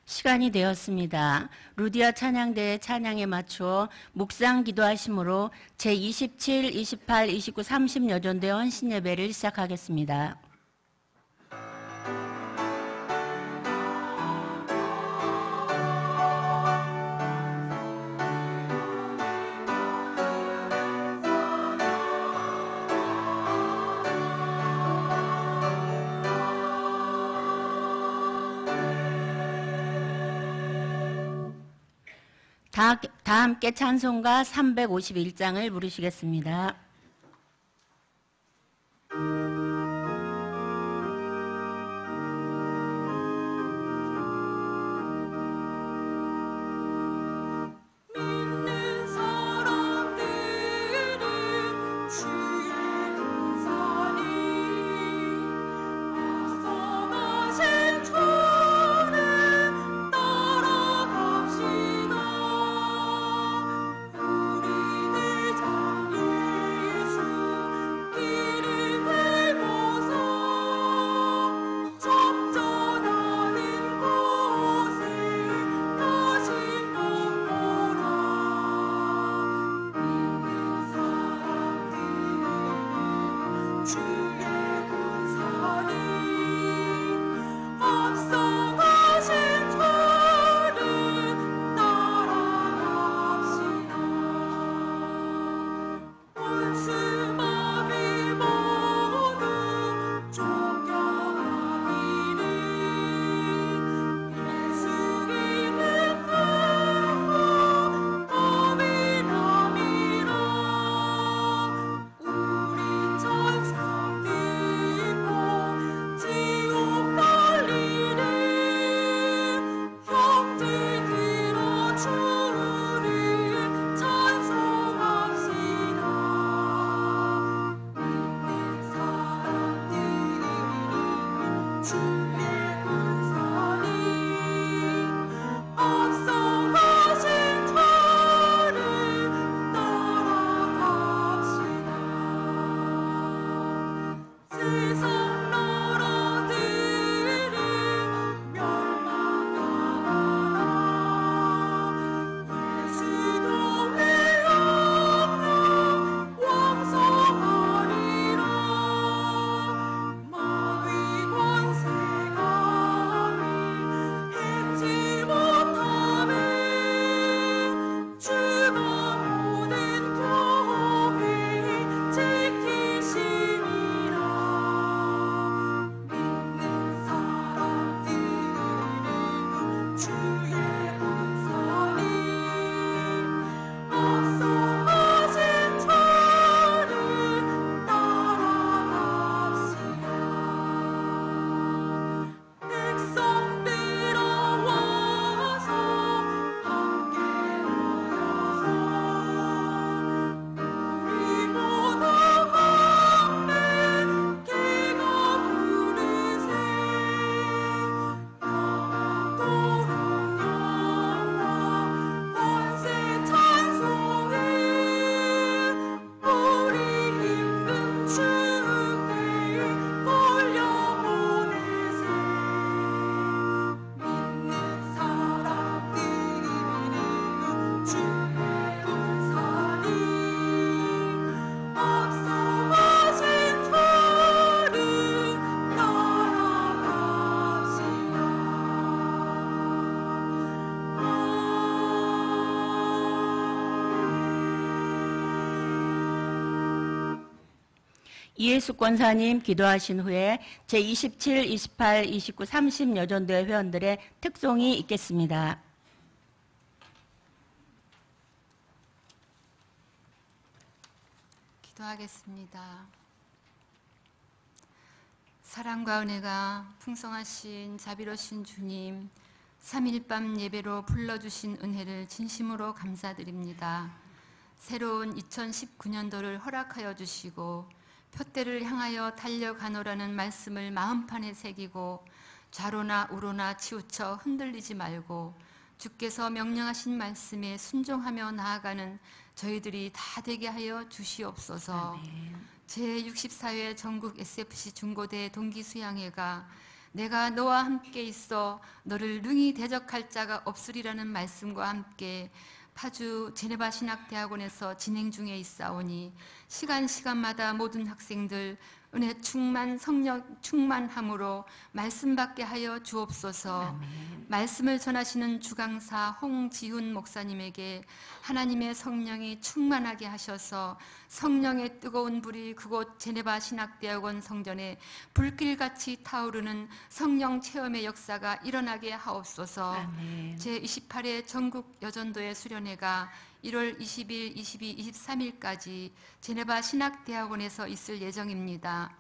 시간이 되었습니다. 루디아 찬양대의 찬양에 맞춰 묵상 기도하심으로 제27, 28, 29, 30 여전대 헌신 예배를 시작하겠습니다. 다 함께 찬송가 351장을 부르시겠습니다. 이예수 권사님 기도하신 후에 제27, 28, 29, 30 여전대 회원들의 특송이 있겠습니다. 기도하겠습니다. 사랑과 은혜가 풍성하신 자비로우신 주님, 3일 밤 예배로 불러주신 은혜를 진심으로 감사드립니다. 새로운 2019년도를 허락하여 주시고 표대를 향하여 달려가노라는 말씀을 마음판에 새기고 좌로나 우로나 치우쳐 흔들리지 말고 주께서 명령하신 말씀에 순종하며 나아가는 저희들이 다 되게 하여 주시옵소서. 제64회 전국 SFC 중고대 동기수양회가 내가 너와 함께 있어 너를 능히 대적할 자가 없으리라는 말씀과 함께 파주 제네바 신학대학원에서 진행 중에 있사오니 시간마다 모든 학생들 은혜 충만 성령 충만함으로 말씀 받게 하여 주옵소서. 아멘. 말씀을 전하시는 주강사 홍지훈 목사님에게 하나님의 성령이 충만하게 하셔서 성령의 뜨거운 불이 그곳 제네바 신학대학원 성전에 불길같이 타오르는 성령 체험의 역사가 일어나게 하옵소서. 아멘. 제28회 전국 여전도의 수련회가 1월 20일, 22, 23일까지 제네바 신학대학원에서 있을 예정입니다.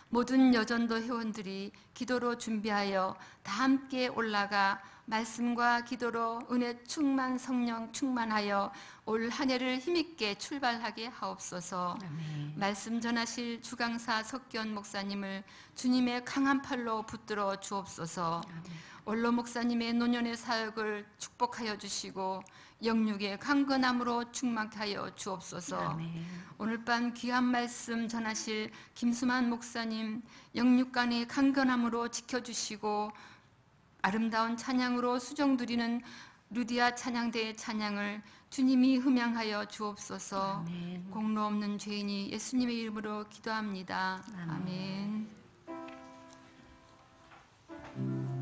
모든 여전도 회원들이 기도로 준비하여 다 함께 올라가 말씀과 기도로 은혜 충만 성령 충만하여 올 한 해를 힘있게 출발하게 하옵소서. 아멘. 말씀 전하실 주강사 석견 목사님을 주님의 강한 팔로 붙들어 주옵소서. 원로 목사님의 노년의 사역을 축복하여 주시고 영육의 강건함으로 충만케 하여 주옵소서. 아멘. 오늘 밤 귀한 말씀 전하실 김수만 목사님 영육간의 강건함으로 지켜주시고 아름다운 찬양으로 수종 드리는 루디아 찬양대의 찬양을 주님이 흠양하여 주옵소서. 아멘. 공로 없는 죄인이 예수님의 이름으로 기도합니다. 아멘. 아멘.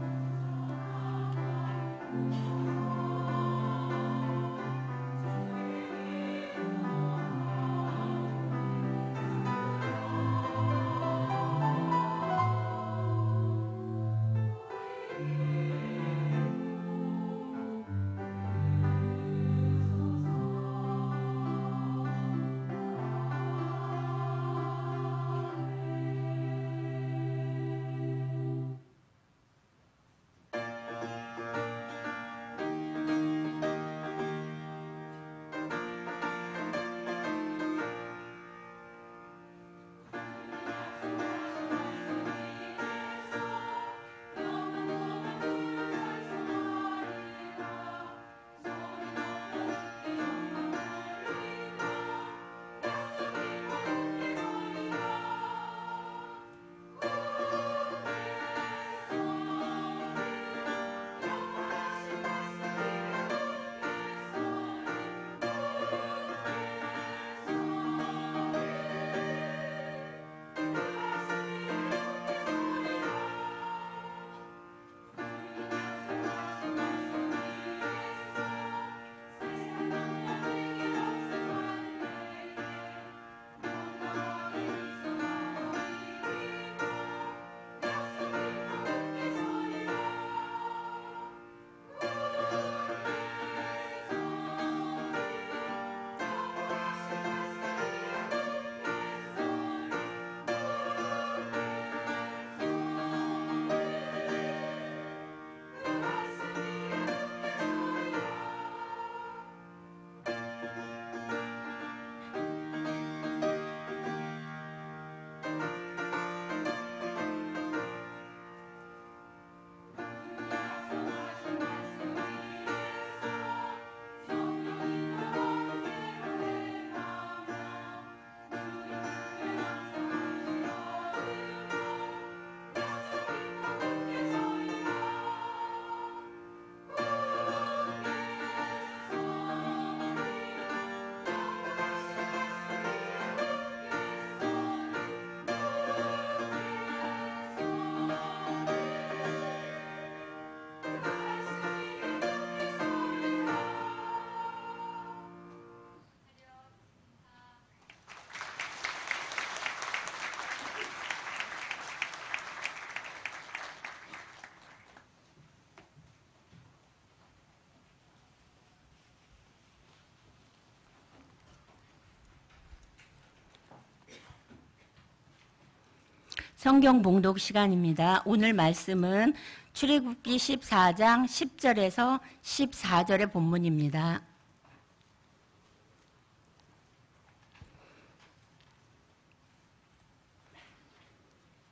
성경 봉독 시간입니다. 오늘 말씀은 출애굽기 14장 10절에서 14절의 본문입니다.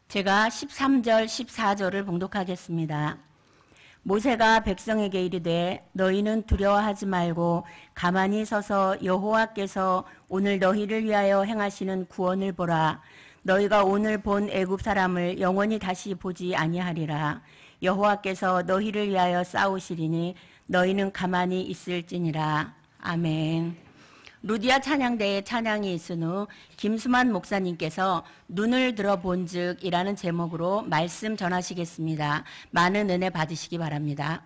제가 13절, 14절을 봉독하겠습니다. 모세가 백성에게 이르되 너희는 두려워하지 말고 가만히 서서 여호와께서 오늘 너희를 위하여 행하시는 구원을 보라. 너희가 오늘 본 애굽 사람을 영원히 다시 보지 아니하리라. 여호와께서 너희를 위하여 싸우시리니 너희는 가만히 있을지니라. 아멘. 루디아 찬양대에 찬양이 있은 후 김수만 목사님께서 눈을 들어본즉 이라는 제목으로 말씀 전하시겠습니다. 많은 은혜 받으시기 바랍니다.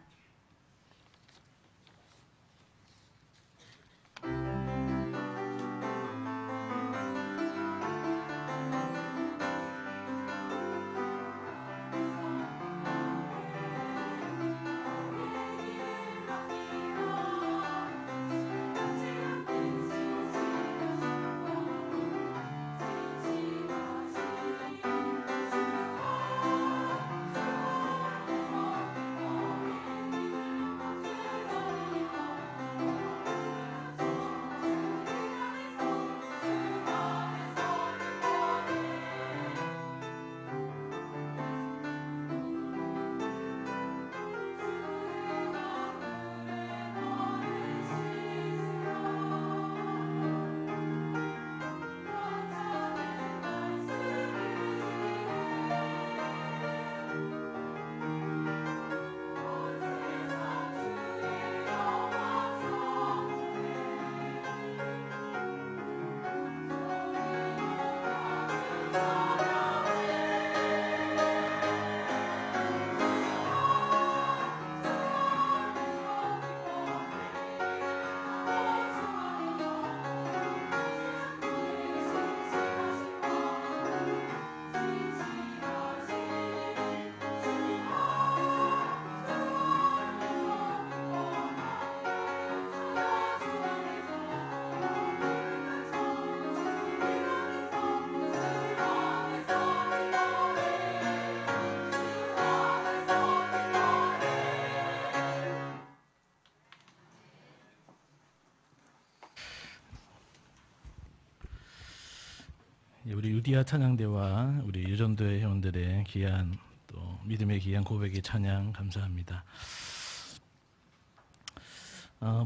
우리 루디아 찬양대와 우리 유전도회 회원들의 귀한 또 믿음의 귀한 고백의 찬양 감사합니다.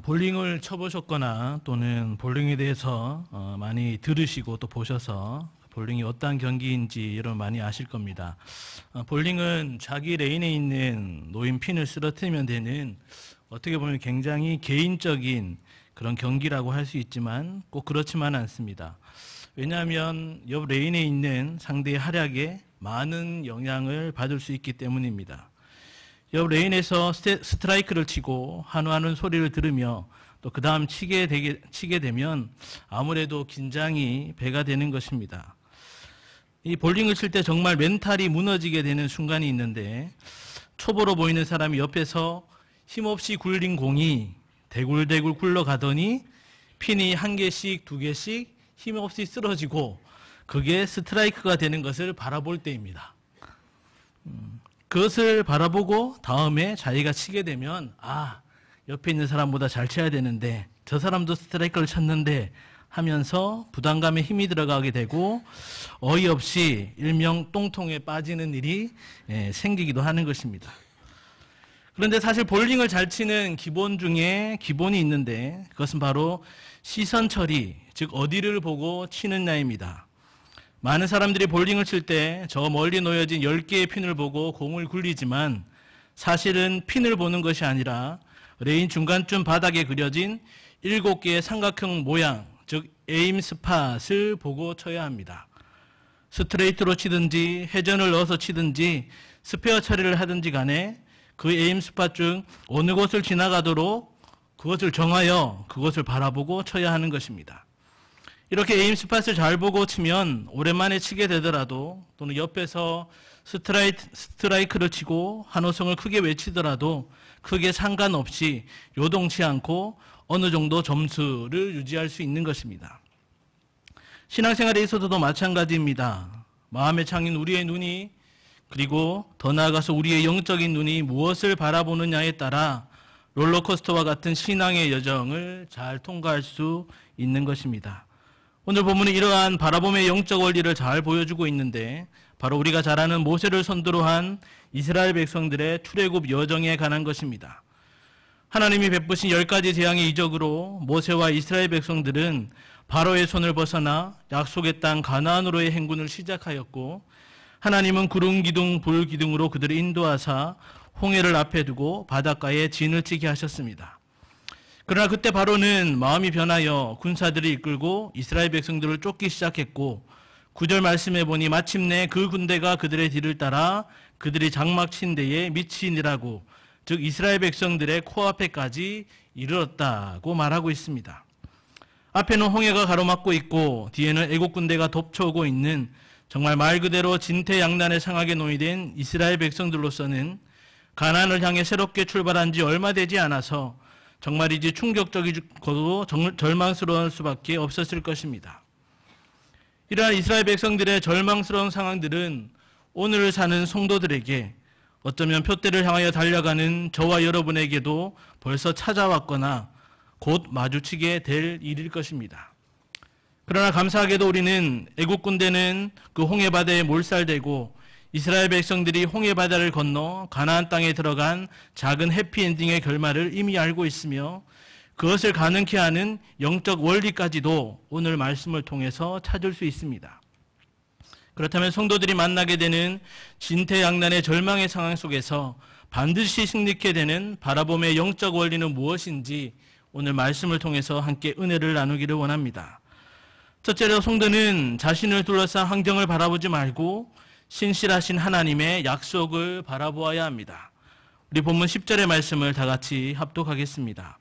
볼링을 쳐보셨거나 또는 볼링에 대해서 많이 들으시고 또 보셔서 볼링이 어떠한 경기인지 여러분 많이 아실 겁니다. 볼링은 자기 레인에 있는 놓인 핀을 쓰러뜨리면 되는 어떻게 보면 굉장히 개인적인 그런 경기라고 할 수 있지만 꼭 그렇지만 않습니다. 왜냐하면 옆 레인에 있는 상대의 활약에 많은 영향을 받을 수 있기 때문입니다. 옆 레인에서 스트라이크를 치고 한우하는 소리를 들으며 또 그 다음 치게 되면 아무래도 긴장이 배가 되는 것입니다. 이 볼링을 칠 때 정말 멘탈이 무너지게 되는 순간이 있는데 초보로 보이는 사람이 옆에서 힘없이 굴린 공이 대굴대굴 굴러가더니 핀이 한 개씩 두 개씩 힘없이 쓰러지고 그게 스트라이크가 되는 것을 바라볼 때입니다. 그것을 바라보고 다음에 자기가 치게 되면 옆에 있는 사람보다 잘 쳐야 되는데 저 사람도 스트라이크를 쳤는데 하면서 부담감에 힘이 들어가게 되고 어이없이 일명 똥통에 빠지는 일이 생기기도 하는 것입니다. 그런데 사실 볼링을 잘 치는 기본 중에 기본이 있는데 그것은 바로 시선 처리, 즉 어디를 보고 치느냐입니다. 많은 사람들이 볼링을 칠 때 저 멀리 놓여진 10개의 핀을 보고 공을 굴리지만 사실은 핀을 보는 것이 아니라 레인 중간쯤 바닥에 그려진 7개의 삼각형 모양, 즉 에임 스팟을 보고 쳐야 합니다. 스트레이트로 치든지 회전을 넣어서 치든지 스페어 처리를 하든지 간에 그 에임 스팟 중 어느 곳을 지나가도록 그것을 정하여 그것을 바라보고 쳐야 하는 것입니다. 이렇게 에임 스팟을 잘 보고 치면 오랜만에 치게 되더라도 또는 옆에서 스트라이크를 치고 한호성을 크게 외치더라도 크게 상관없이 요동치 않고 어느 정도 점수를 유지할 수 있는 것입니다. 신앙생활에 있어서도 마찬가지입니다. 마음의 창인 우리의 눈이 그리고 더 나아가서 우리의 영적인 눈이 무엇을 바라보느냐에 따라 롤러코스터와 같은 신앙의 여정을 잘 통과할 수 있는 것입니다. 오늘 본문은 이러한 바라봄의 영적 원리를 잘 보여주고 있는데 바로 우리가 잘 아는 모세를 선두로 한 이스라엘 백성들의 출애굽 여정에 관한 것입니다. 하나님이 베푸신 10가지 재앙의 이적으로 모세와 이스라엘 백성들은 바로의 손을 벗어나 약속의 땅 가나안으로의 행군을 시작하였고 하나님은 구름 기둥 불 기둥으로 그들을 인도하사 홍해를 앞에 두고 바닷가에 진을 치게 하셨습니다. 그러나 그때 바로는 마음이 변하여 군사들을 이끌고 이스라엘 백성들을 쫓기 시작했고 9절 말씀해 보니 마침내 그 군대가 그들의 뒤를 따라 그들이 장막 친 데에 미치니라고, 즉 이스라엘 백성들의 코앞에까지 이르렀다고 말하고 있습니다. 앞에는 홍해가 가로막고 있고 뒤에는 애국 군대가 덮쳐오고 있는 정말 말 그대로 진퇴양난의 상황에 놓이된 이스라엘 백성들로서는 가나안을 향해 새롭게 출발한 지 얼마 되지 않아서 정말이지 충격적이고 절망스러울 수밖에 없었을 것입니다. 이러한 이스라엘 백성들의 절망스러운 상황들은 오늘 사는 성도들에게, 어쩌면 표대를 향하여 달려가는 저와 여러분에게도 벌써 찾아왔거나 곧 마주치게 될 일일 것입니다. 그러나 감사하게도 우리는 애국 군대는 그 홍해바다에 몰살되고 이스라엘 백성들이 홍해바다를 건너 가나안 땅에 들어간 작은 해피엔딩의 결말을 이미 알고 있으며 그것을 가능케 하는 영적 원리까지도 오늘 말씀을 통해서 찾을 수 있습니다. 그렇다면 성도들이 만나게 되는 진퇴양난의 절망의 상황 속에서 반드시 승리케 되는 바라봄의 영적 원리는 무엇인지 오늘 말씀을 통해서 함께 은혜를 나누기를 원합니다. 첫째로 성도는 자신을 둘러싼 환경을 바라보지 말고 신실하신 하나님의 약속을 바라보아야 합니다. 우리 본문 10절의 말씀을 다 같이 합독하겠습니다.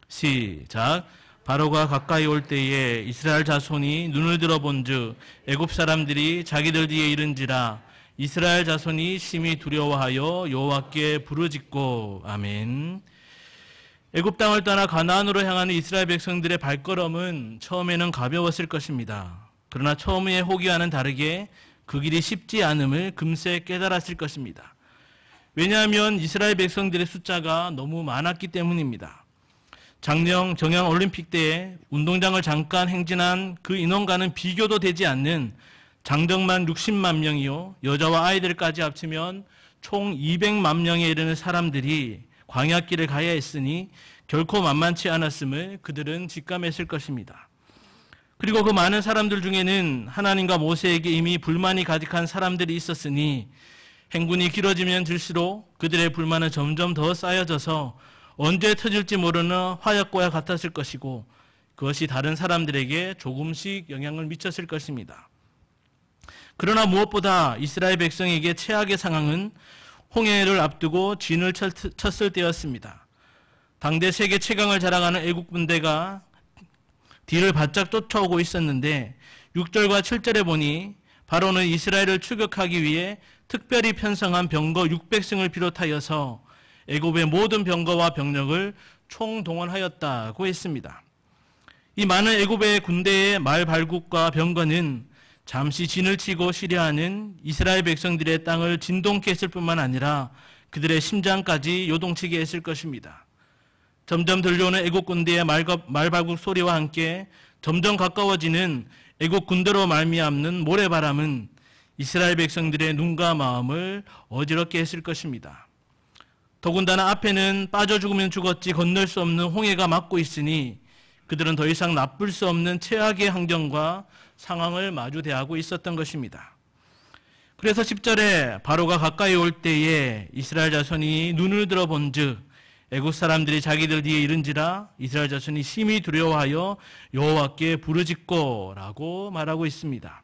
시작. 바로가 가까이 올 때에 이스라엘 자손이 눈을 들어본즉 애굽 사람들이 자기들 뒤에 이른지라 이스라엘 자손이 심히 두려워하여 여호와께 부르짖고. 아멘. 애굽 땅을 떠나 가나안으로 향하는 이스라엘 백성들의 발걸음은 처음에는 가벼웠을 것입니다. 그러나 처음의 호기와는 다르게 그 길이 쉽지 않음을 금세 깨달았을 것입니다. 왜냐하면 이스라엘 백성들의 숫자가 너무 많았기 때문입니다. 작년 정양 올림픽 때에 운동장을 잠깐 행진한 그 인원과는 비교도 되지 않는 장정만 60만 명이요 여자와 아이들까지 합치면 총 200만 명에 이르는 사람들이 광야길을 가야 했으니 결코 만만치 않았음을 그들은 직감했을 것입니다. 그리고 그 많은 사람들 중에는 하나님과 모세에게 이미 불만이 가득한 사람들이 있었으니 행군이 길어지면 들수록 그들의 불만은 점점 더 쌓여져서 언제 터질지 모르는 화약고와 같았을 것이고 그것이 다른 사람들에게 조금씩 영향을 미쳤을 것입니다. 그러나 무엇보다 이스라엘 백성에게 최악의 상황은 홍해를 앞두고 진을 쳤을 때였습니다. 당대 세계 최강을 자랑하는 애국 군대가 뒤를 바짝 쫓아오고 있었는데 6절과 7절에 보니 바로는 이스라엘을 추격하기 위해 특별히 편성한 병거 600승을 비롯하여서 애굽의 모든 병거와 병력을 총동원하였다고 했습니다. 이 많은 애굽의 군대의 말 발굽과 병거는 잠시 진을 치고 쉬려하는 이스라엘 백성들의 땅을 진동케 했을 뿐만 아니라 그들의 심장까지 요동치게 했을 것입니다. 점점 들려오는 애국 군대의 말발굽 소리와 함께 점점 가까워지는 애국 군대로 말미암는 모래바람은 이스라엘 백성들의 눈과 마음을 어지럽게 했을 것입니다. 더군다나 앞에는 빠져 죽으면 죽었지 건널 수 없는 홍해가 막고 있으니 그들은 더 이상 나쁠 수 없는 최악의 환경과 상황을 마주대하고 있었던 것입니다. 그래서 10절에 바로가 가까이 올 때에 이스라엘 자손이 눈을 들어본즉 애굽 사람들이 자기들 뒤에 이른지라 이스라엘 자손이 심히 두려워하여 여호와께 부르짖고라고 말하고 있습니다.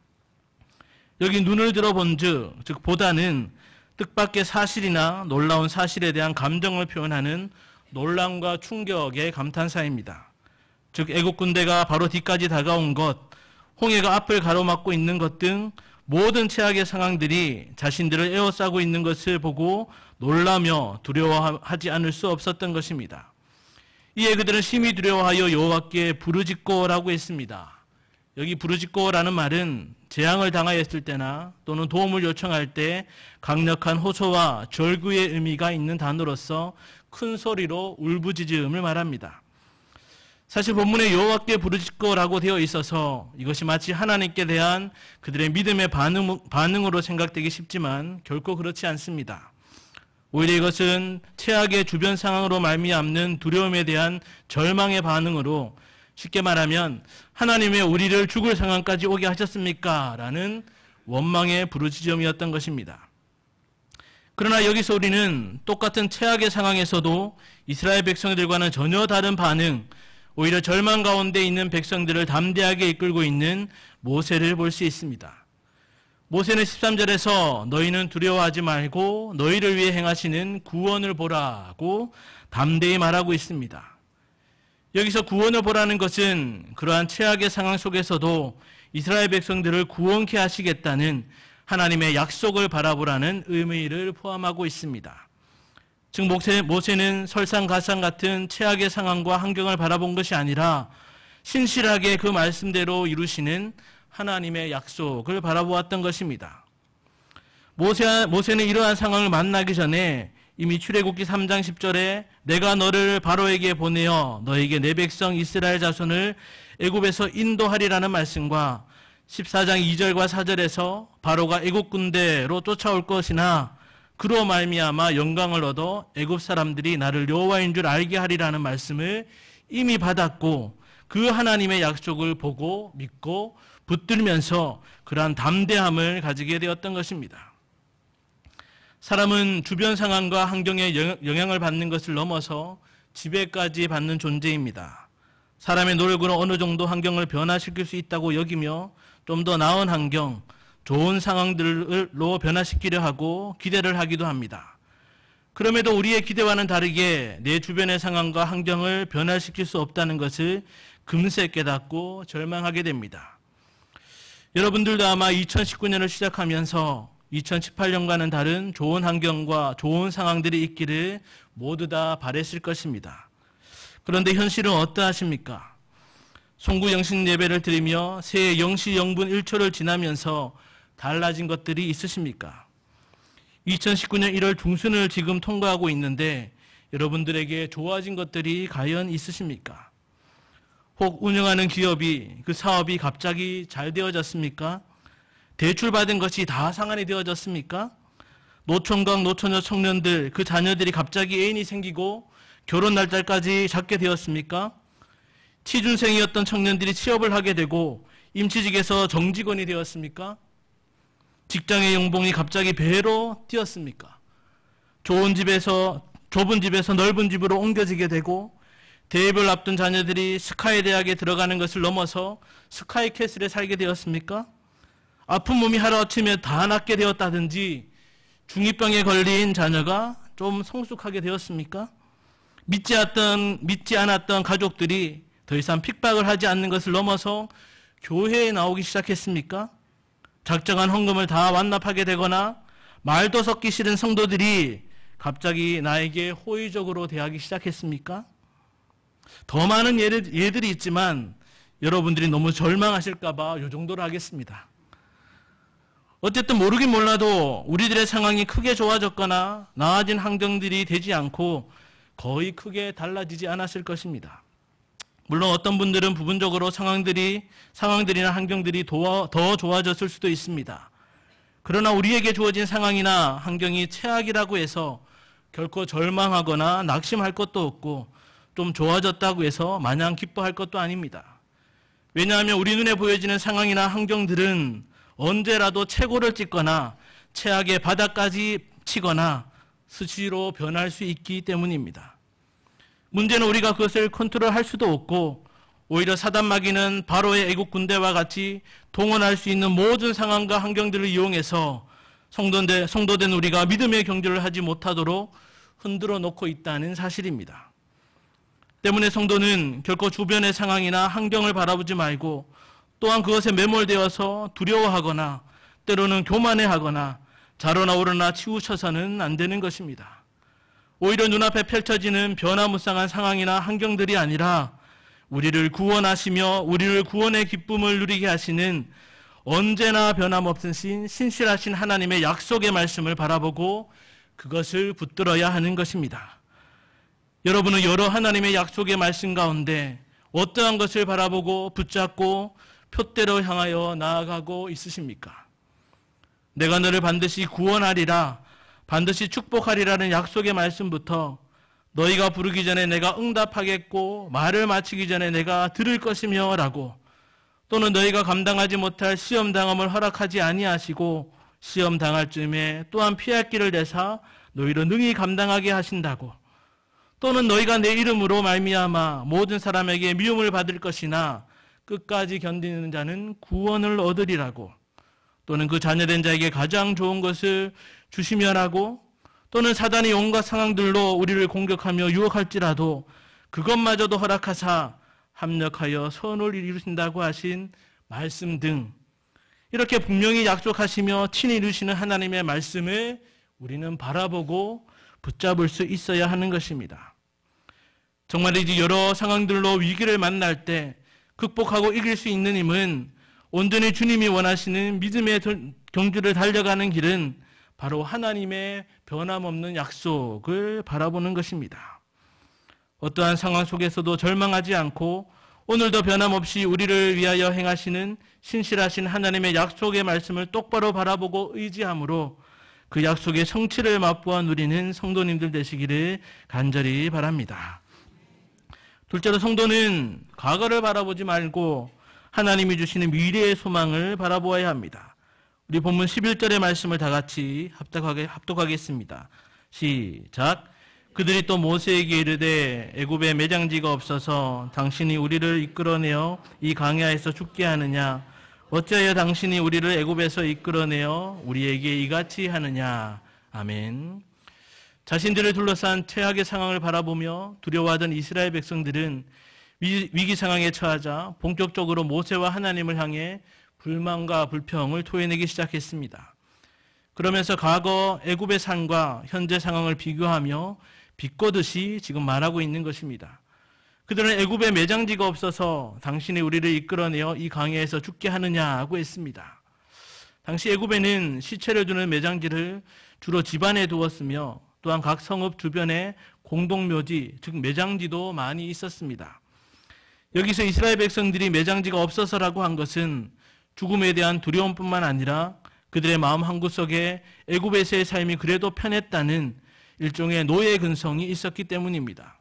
여기 눈을 들어본즉, 즉 보다는 뜻밖의 사실이나 놀라운 사실에 대한 감정을 표현하는 놀람과 충격의 감탄사입니다. 즉 애국 군대가 바로 뒤까지 다가온 것, 홍해가 앞을 가로막고 있는 것 등 모든 최악의 상황들이 자신들을 에워싸고 있는 것을 보고 놀라며 두려워하지 않을 수 없었던 것입니다. 이에 그들은 심히 두려워하여 여호와께 부르짖고라고 했습니다. 여기 부르짖고라는 말은 재앙을 당하였을 때나 또는 도움을 요청할 때 강력한 호소와 절규의 의미가 있는 단어로서 큰 소리로 울부짖음을 말합니다. 사실 본문에 여호와께 부르짖고라고 되어 있어서 이것이 마치 하나님께 대한 그들의 믿음의 반응으로 생각되기 쉽지만 결코 그렇지 않습니다. 오히려 이것은 최악의 주변 상황으로 말미암는 두려움에 대한 절망의 반응으로 쉽게 말하면 하나님 왜 우리를 죽을 상황까지 오게 하셨습니까? 라는 원망의 부르짖음이었던 것입니다. 그러나 여기서 우리는 똑같은 최악의 상황에서도 이스라엘 백성들과는 전혀 다른 반응, 오히려 절망 가운데 있는 백성들을 담대하게 이끌고 있는 모세를 볼 수 있습니다. 모세는 13절에서 너희는 두려워하지 말고 너희를 위해 행하시는 구원을 보라고 담대히 말하고 있습니다. 여기서 구원을 보라는 것은 그러한 최악의 상황 속에서도 이스라엘 백성들을 구원케 하시겠다는 하나님의 약속을 바라보라는 의미를 포함하고 있습니다. 즉 모세는 설상가상 같은 최악의 상황과 환경을 바라본 것이 아니라 신실하게 그 말씀대로 이루시는 하나님의 약속을 바라보았던 것입니다. 모세는 이러한 상황을 만나기 전에 이미 출애굽기 3장 10절에 내가 너를 바로에게 보내어 너에게 내 백성 이스라엘 자손을 애굽에서 인도하리라는 말씀과 14장 2절과 4절에서 바로가 애굽 군대로 쫓아올 것이나 그로 말미암아 영광을 얻어 애굽 사람들이 나를 여호와인 줄 알게 하리라는 말씀을 이미 받았고 그 하나님의 약속을 보고 믿고 붙들면서 그러한 담대함을 가지게 되었던 것입니다. 사람은 주변 상황과 환경에 영향을 받는 것을 넘어서 지배까지 받는 존재입니다. 사람의 노력으로 어느 정도 환경을 변화시킬 수 있다고 여기며 좀 더 나은 환경, 좋은 상황들로 변화시키려 하고 기대를 하기도 합니다. 그럼에도 우리의 기대와는 다르게 내 주변의 상황과 환경을 변화시킬 수 없다는 것을 금세 깨닫고 절망하게 됩니다. 여러분들도 아마 2019년을 시작하면서 2018년과는 다른 좋은 환경과 좋은 상황들이 있기를 모두 다 바랬을 것입니다. 그런데 현실은 어떠하십니까? 송구 영신 예배를 드리며 새해 0시 0분 1초를 지나면서 달라진 것들이 있으십니까? 2019년 1월 중순을 지금 통과하고 있는데 여러분들에게 좋아진 것들이 과연 있으십니까? 혹 운영하는 기업이 그 사업이 갑자기 잘 되어졌습니까? 대출받은 것이 다 상환이 되어졌습니까? 노총각 노처녀 청년들 그 자녀들이 갑자기 애인이 생기고 결혼 날짜까지 잡게 되었습니까? 취준생이었던 청년들이 취업을 하게 되고 임취직에서 정직원이 되었습니까? 직장의 연봉이 갑자기 배로 뛰었습니까? 좁은 집에서 넓은 집으로 옮겨지게 되고 대입을 앞둔 자녀들이 스카이 대학에 들어가는 것을 넘어서 스카이 캐슬에 살게 되었습니까? 아픈 몸이 하루아침에 다 낫게 되었다든지 중2병에 걸린 자녀가 좀 성숙하게 되었습니까? 믿지 않았던 가족들이 더 이상 핍박을 하지 않는 것을 넘어서 교회에 나오기 시작했습니까? 작정한 헌금을 다 완납하게 되거나 말도 섞기 싫은 성도들이 갑자기 나에게 호의적으로 대하기 시작했습니까? 더 많은 예들이 있지만 여러분들이 너무 절망하실까 봐 이 정도로 하겠습니다. 어쨌든 모르긴 몰라도 우리들의 상황이 크게 좋아졌거나 나아진 환경들이 되지 않고 거의 크게 달라지지 않았을 것입니다. 물론 어떤 분들은 부분적으로 상황들이나 환경들이 더 좋아졌을 수도 있습니다. 그러나 우리에게 주어진 상황이나 환경이 최악이라고 해서 결코 절망하거나 낙심할 것도 없고 좀 좋아졌다고 해서 마냥 기뻐할 것도 아닙니다. 왜냐하면 우리 눈에 보여지는 상황이나 환경들은 언제라도 최고를 찍거나 최악의 바닥까지 치거나 수시로 변할 수 있기 때문입니다. 문제는 우리가 그것을 컨트롤할 수도 없고 오히려 사단 마귀는 바로의 애국 군대와 같이 동원할 수 있는 모든 상황과 환경들을 이용해서 성도된 우리가 믿음의 경주를 하지 못하도록 흔들어 놓고 있다는 사실입니다. 때문에 성도는 결코 주변의 상황이나 환경을 바라보지 말고 또한 그것에 매몰되어서 두려워하거나 때로는 교만해하거나 자로나 오르나 치우쳐서는 안 되는 것입니다. 오히려 눈앞에 펼쳐지는 변화무쌍한 상황이나 환경들이 아니라 우리를 구원하시며 우리를 구원의 기쁨을 누리게 하시는 언제나 변함없으신 신실하신 하나님의 약속의 말씀을 바라보고 그것을 붙들어야 하는 것입니다. 여러분은 여러 하나님의 약속의 말씀 가운데 어떠한 것을 바라보고 붙잡고 표대로 향하여 나아가고 있으십니까? 내가 너를 반드시 구원하리라, 반드시 축복하리라는 약속의 말씀부터 너희가 부르기 전에 내가 응답하겠고 말을 마치기 전에 내가 들을 것이며 라고, 또는 너희가 감당하지 못할 시험당함을 허락하지 아니하시고 시험당할 즈음에 또한 피할 길을 내사 너희를 능히 감당하게 하신다고, 또는 너희가 내 이름으로 말미암아 모든 사람에게 미움을 받을 것이나 끝까지 견디는 자는 구원을 얻으리라고, 또는 그 자녀된 자에게 가장 좋은 것을 주시며라고, 또는 사단이 온갖 상황들로 우리를 공격하며 유혹할지라도 그것마저도 허락하사 합력하여 선을 이루신다고 하신 말씀 등, 이렇게 분명히 약속하시며 친히 이루시는 하나님의 말씀을 우리는 바라보고 붙잡을 수 있어야 하는 것입니다. 정말이지 여러 상황들로 위기를 만날 때 극복하고 이길 수 있는 힘은 온전히 주님이 원하시는 믿음의 경주를 달려가는 길은 바로 하나님의 변함없는 약속을 바라보는 것입니다. 어떠한 상황 속에서도 절망하지 않고 오늘도 변함없이 우리를 위하여 행하시는 신실하신 하나님의 약속의 말씀을 똑바로 바라보고 의지함으로 그 약속의 성취를 맛보아 누리는 성도님들 되시기를 간절히 바랍니다. 둘째로, 성도는 과거를 바라보지 말고 하나님이 주시는 미래의 소망을 바라보아야 합니다. 우리 본문 11절의 말씀을 다 같이 합독하겠습니다. 시작. 그들이 또 모세에게 이르되 애굽에 매장지가 없어서 당신이 우리를 이끌어내어 이 광야에서 죽게 하느냐? 어찌하여 당신이 우리를 애굽에서 이끌어내어 우리에게 이같이 하느냐? 아멘. 자신들을 둘러싼 최악의 상황을 바라보며 두려워하던 이스라엘 백성들은 위기 상황에 처하자 본격적으로 모세와 하나님을 향해 불만과 불평을 토해내기 시작했습니다. 그러면서 과거 애굽의 삶과 현재 상황을 비교하며 비꼬듯이 지금 말하고 있는 것입니다. 그들은 애굽에 매장지가 없어서 당신이 우리를 이끌어내어 이 광야에서 죽게 하느냐고 했습니다. 당시 애굽에는 시체를 두는 매장지를 주로 집안에 두었으며 또한 각 성읍 주변에 공동묘지, 즉 매장지도 많이 있었습니다. 여기서 이스라엘 백성들이 매장지가 없어서라고 한 것은 죽음에 대한 두려움뿐만 아니라 그들의 마음 한구석에 애굽에서의 삶이 그래도 편했다는 일종의 노예 근성이 있었기 때문입니다.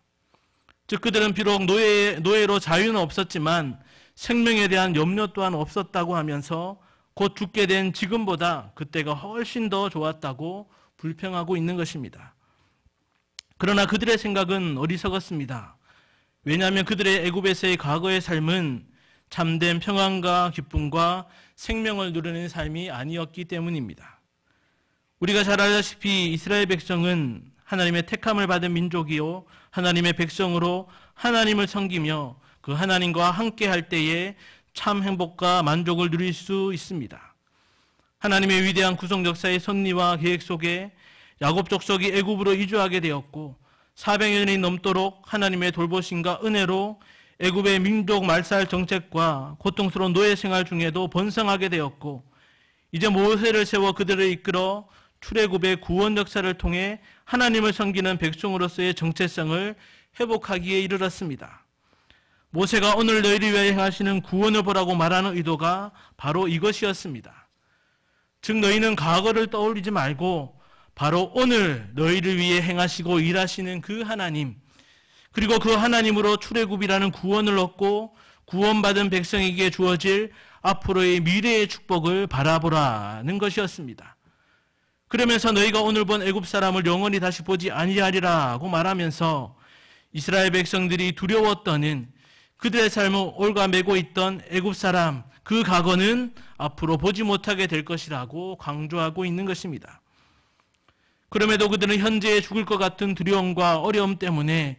즉 그들은 비록 노예로 자유는 없었지만 생명에 대한 염려 또한 없었다고 하면서 곧 죽게 된 지금보다 그때가 훨씬 더 좋았다고 불평하고 있는 것입니다. 그러나 그들의 생각은 어리석었습니다. 왜냐하면 그들의 애굽에서의 과거의 삶은 참된 평안과 기쁨과 생명을 누리는 삶이 아니었기 때문입니다. 우리가 잘 알다시피 이스라엘 백성은 하나님의 택함을 받은 민족이요 하나님의 백성으로 하나님을 섬기며 그 하나님과 함께 할 때에 참 행복과 만족을 누릴 수 있습니다. 하나님의 위대한 구속 역사의 섭리와 계획 속에 야곱 족속이 애굽으로 이주하게 되었고 400년이 넘도록 하나님의 돌보심과 은혜로 애굽의 민족 말살 정책과 고통스러운 노예 생활 중에도 번성하게 되었고 이제 모세를 세워 그들을 이끌어 출애굽의 구원 역사를 통해 하나님을 섬기는 백성으로서의 정체성을 회복하기에 이르렀습니다. 모세가 오늘 너희를 위하여 행하시는 구원을 보라고 말하는 의도가 바로 이것이었습니다. 즉 너희는 과거를 떠올리지 말고 바로 오늘 너희를 위해 행하시고 일하시는 그 하나님, 그리고 그 하나님으로 출애굽이라는 구원을 얻고 구원받은 백성에게 주어질 앞으로의 미래의 축복을 바라보라는 것이었습니다. 그러면서 너희가 오늘 본 애굽 사람을 영원히 다시 보지 아니하리라고 말하면서 이스라엘 백성들이 두려웠더는 그들의 삶을 올가매고 있던 애굽 사람, 그 과거는 앞으로 보지 못하게 될 것이라고 강조하고 있는 것입니다. 그럼에도 그들은 현재에 죽을 것 같은 두려움과 어려움 때문에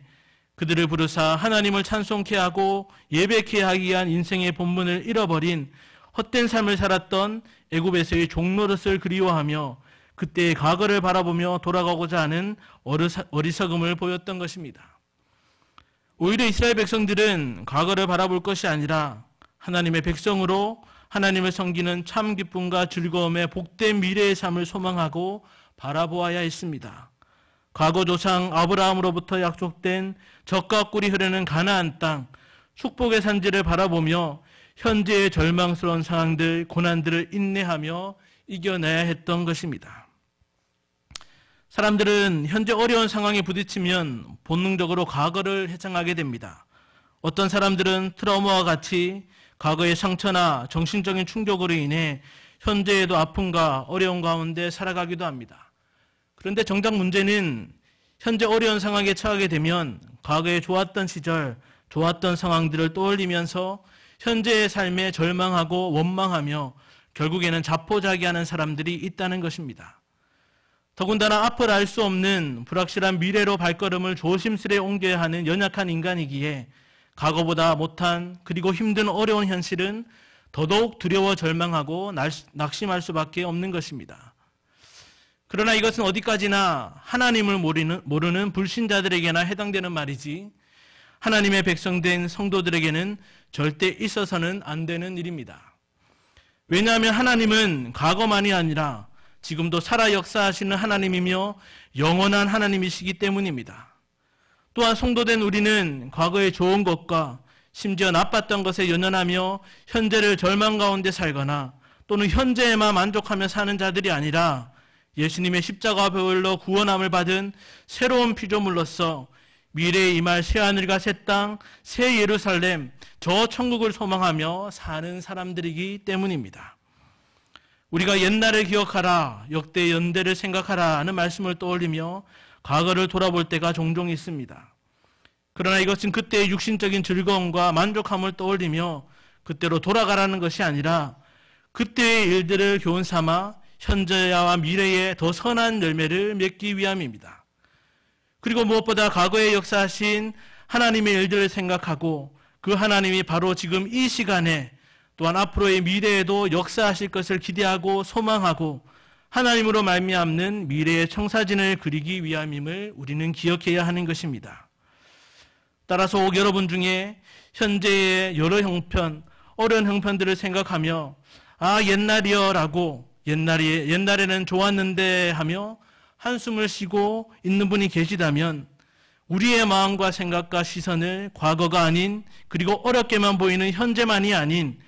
그들을 부르사 하나님을 찬송케 하고 예배케 하기 위한 인생의 본분을 잃어버린 헛된 삶을 살았던 애굽에서의 종노릇을 그리워하며 그때의 과거를 바라보며 돌아가고자 하는 어리석음을 보였던 것입니다. 오히려 이스라엘 백성들은 과거를 바라볼 것이 아니라 하나님의 백성으로 하나님을 섬기는 참 기쁨과 즐거움의 복된 미래의 삶을 소망하고 바라보아야 했습니다. 과거 조상 아브라함으로부터 약속된 젖과 꿀이 흐르는 가나안 땅, 축복의 산지를 바라보며 현재의 절망스러운 상황들, 고난들을 인내하며 이겨내야 했던 것입니다. 사람들은 현재 어려운 상황에 부딪히면 본능적으로 과거를 회상하게 됩니다. 어떤 사람들은 트라우마와 같이 과거의 상처나 정신적인 충격으로 인해 현재에도 아픔과 어려움 가운데 살아가기도 합니다. 그런데 정작 문제는 현재 어려운 상황에 처하게 되면 과거에 좋았던 시절, 좋았던 상황들을 떠올리면서 현재의 삶에 절망하고 원망하며 결국에는 자포자기하는 사람들이 있다는 것입니다. 더군다나 앞을 알 수 없는 불확실한 미래로 발걸음을 조심스레 옮겨야 하는 연약한 인간이기에 과거보다 못한 그리고 힘든 어려운 현실은 더더욱 두려워 절망하고 낙심할 수밖에 없는 것입니다. 그러나 이것은 어디까지나 하나님을 모르는 불신자들에게나 해당되는 말이지 하나님의 백성된 성도들에게는 절대 있어서는 안 되는 일입니다. 왜냐하면 하나님은 과거만이 아니라 지금도 살아 역사하시는 하나님이며 영원한 하나님이시기 때문입니다. 또한 성도된 우리는 과거의 좋은 것과 심지어 나빴던 것에 연연하며 현재를 절망 가운데 살거나 또는 현재에만 만족하며 사는 자들이 아니라 예수님의 십자가 보혈로 구원함을 받은 새로운 피조물로서 미래에 임할 새하늘과 새 땅, 새 예루살렘, 저 천국을 소망하며 사는 사람들이기 때문입니다. 우리가 옛날을 기억하라, 역대 연대를 생각하라 하는 말씀을 떠올리며 과거를 돌아볼 때가 종종 있습니다. 그러나 이것은 그때의 육신적인 즐거움과 만족함을 떠올리며 그때로 돌아가라는 것이 아니라 그때의 일들을 교훈 삼아 현재와 미래에 더 선한 열매를 맺기 위함입니다. 그리고 무엇보다 과거에 역사하신 하나님의 일들을 생각하고 그 하나님이 바로 지금 이 시간에 또한 앞으로의 미래에도 역사하실 것을 기대하고 소망하고 하나님으로 말미암는 미래의 청사진을 그리기 위함임을 우리는 기억해야 하는 것입니다. 따라서 혹 여러분 중에 현재의 여러 형편, 어려운 형편들을 생각하며 옛날이여 라고 옛날에는 좋았는데 하며 한숨을 쉬고 있는 분이 계시다면 우리의 마음과 생각과 시선을 과거가 아닌 그리고 어렵게만 보이는 현재만이 아닌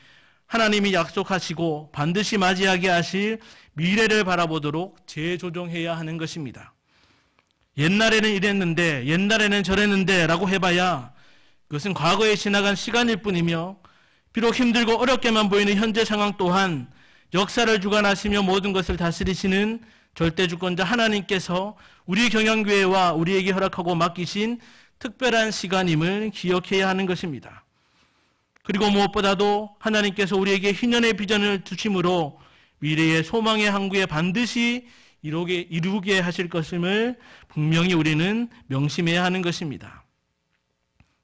하나님이 약속하시고 반드시 맞이하게 하실 미래를 바라보도록 재조정해야 하는 것입니다. 옛날에는 이랬는데 옛날에는 저랬는데 라고 해봐야 그것은 과거에 지나간 시간일 뿐이며 비록 힘들고 어렵게만 보이는 현재 상황 또한 역사를 주관하시며 모든 것을 다스리시는 절대주권자 하나님께서 우리 경영교회와 우리에게 허락하고 맡기신 특별한 시간임을 기억해야 하는 것입니다. 그리고 무엇보다도 하나님께서 우리에게 희년의 비전을 주심으로 미래의 소망의 항구에 반드시 이루게 하실 것임을 분명히 우리는 명심해야 하는 것입니다.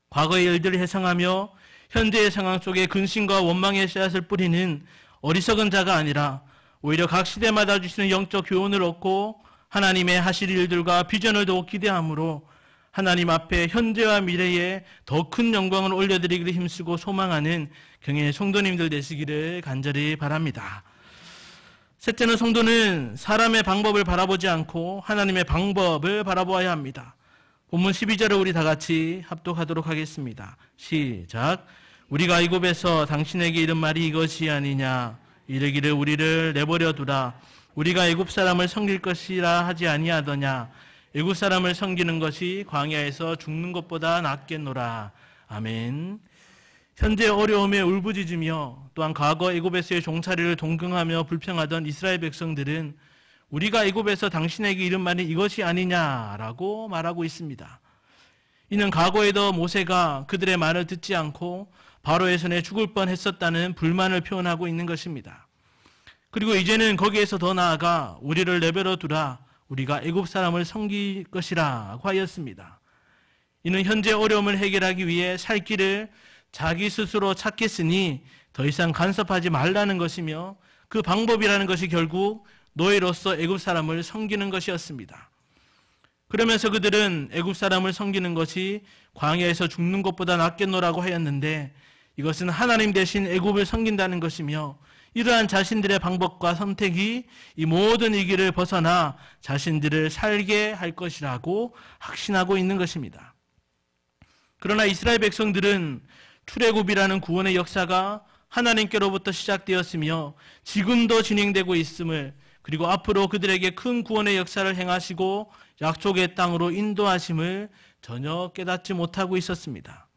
과거의 일들을 회상하며 현재의 상황 속에 근심과 원망의 씨앗을 뿌리는 어리석은 자가 아니라 오히려 각 시대마다 주시는 영적 교훈을 얻고 하나님의 하실 일들과 비전을 더욱 기대함으로 하나님 앞에 현재와 미래에 더 큰 영광을 올려드리기를 힘쓰고 소망하는 경외의 성도님들 되시기를 간절히 바랍니다. 셋째는 성도는 사람의 방법을 바라보지 않고 하나님의 방법을 바라보아야 합니다. 본문 12절을 우리 다 같이 합독하도록 하겠습니다. 시작. 우리가 애굽에서 당신에게 이른 말이 이것이 아니냐. 이르기를 우리를 내버려 두라. 우리가 애굽 사람을 섬길 것이라 하지 아니하더냐. 애굽 사람을 섬기는 것이 광야에서 죽는 것보다 낫겠노라. 아멘. 현재 어려움에 울부짖으며 또한 과거 애굽에서의 종살이를 동경하며 불평하던 이스라엘 백성들은 우리가 애굽에서 당신에게 이른 말이 이것이 아니냐라고 말하고 있습니다. 이는 과거에도 모세가 그들의 말을 듣지 않고 바로의 손에 죽을 뻔했었다는 불만을 표현하고 있는 것입니다. 그리고 이제는 거기에서 더 나아가 우리를 내버려 두라. 우리가 애굽 사람을 섬길 것이라고 하였습니다. 이는 현재 어려움을 해결하기 위해 살 길을 자기 스스로 찾겠으니 더 이상 간섭하지 말라는 것이며 그 방법이라는 것이 결국 노예로서 애굽 사람을 섬기는 것이었습니다. 그러면서 그들은 애굽 사람을 섬기는 것이 광야에서 죽는 것보다 낫겠노라고 하였는데 이것은 하나님 대신 애굽을 섬긴다는 것이며 이러한 자신들의 방법과 선택이 이 모든 이기를 벗어나 자신들을 살게 할 것이라고 확신하고 있는 것입니다. 그러나 이스라엘 백성들은 출애굽이라는 구원의 역사가 하나님께로부터 시작되었으며 지금도 진행되고 있음을 그리고 앞으로 그들에게 큰 구원의 역사를 행하시고 약속의 땅으로 인도하심을 전혀 깨닫지 못하고 있었습니다.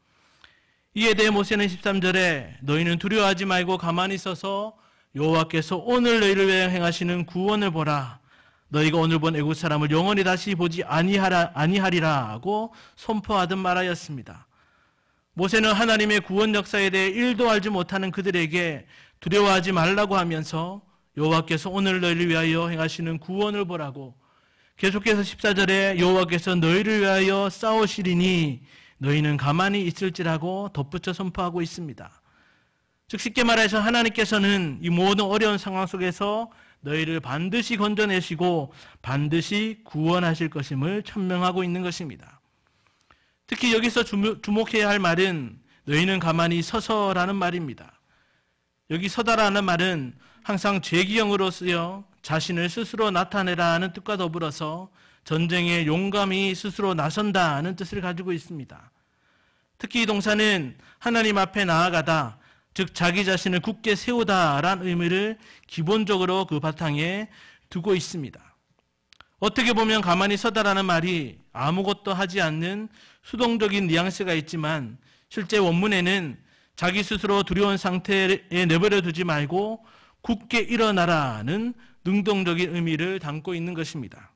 이에 대해 모세는 13절에 너희는 두려워하지 말고 가만히 있어서 여호와께서 오늘 너희를 위하여 행하시는 구원을 보라. 너희가 오늘 본 애굽 사람을 영원히 다시 보지 아니하리라 하고 선포하듯 말하였습니다. 모세는 하나님의 구원 역사에 대해 1도 알지 못하는 그들에게 두려워하지 말라고 하면서 여호와께서 오늘 너희를 위하여 행하시는 구원을 보라고, 계속해서 14절에 여호와께서 너희를 위하여 싸우시리니 너희는 가만히 있을지라고 덧붙여 선포하고 있습니다. 즉 쉽게 말해서 하나님께서는 이 모든 어려운 상황 속에서 너희를 반드시 건져내시고 반드시 구원하실 것임을 천명하고 있는 것입니다. 특히 여기서 주목해야 할 말은 너희는 가만히 서서라는 말입니다. 여기 서다라는 말은 항상 죄기형으로 쓰여 자신을 스스로 나타내라는 뜻과 더불어서 전쟁에 용감히 스스로 나선다는 뜻을 가지고 있습니다. 특히 이 동사는 하나님 앞에 나아가다, 즉 자기 자신을 굳게 세우다라는 의미를 기본적으로 그 바탕에 두고 있습니다. 어떻게 보면 가만히 서다라는 말이 아무것도 하지 않는 수동적인 뉘앙스가 있지만 실제 원문에는 자기 스스로 두려운 상태에 내버려 두지 말고 굳게 일어나라는 능동적인 의미를 담고 있는 것입니다.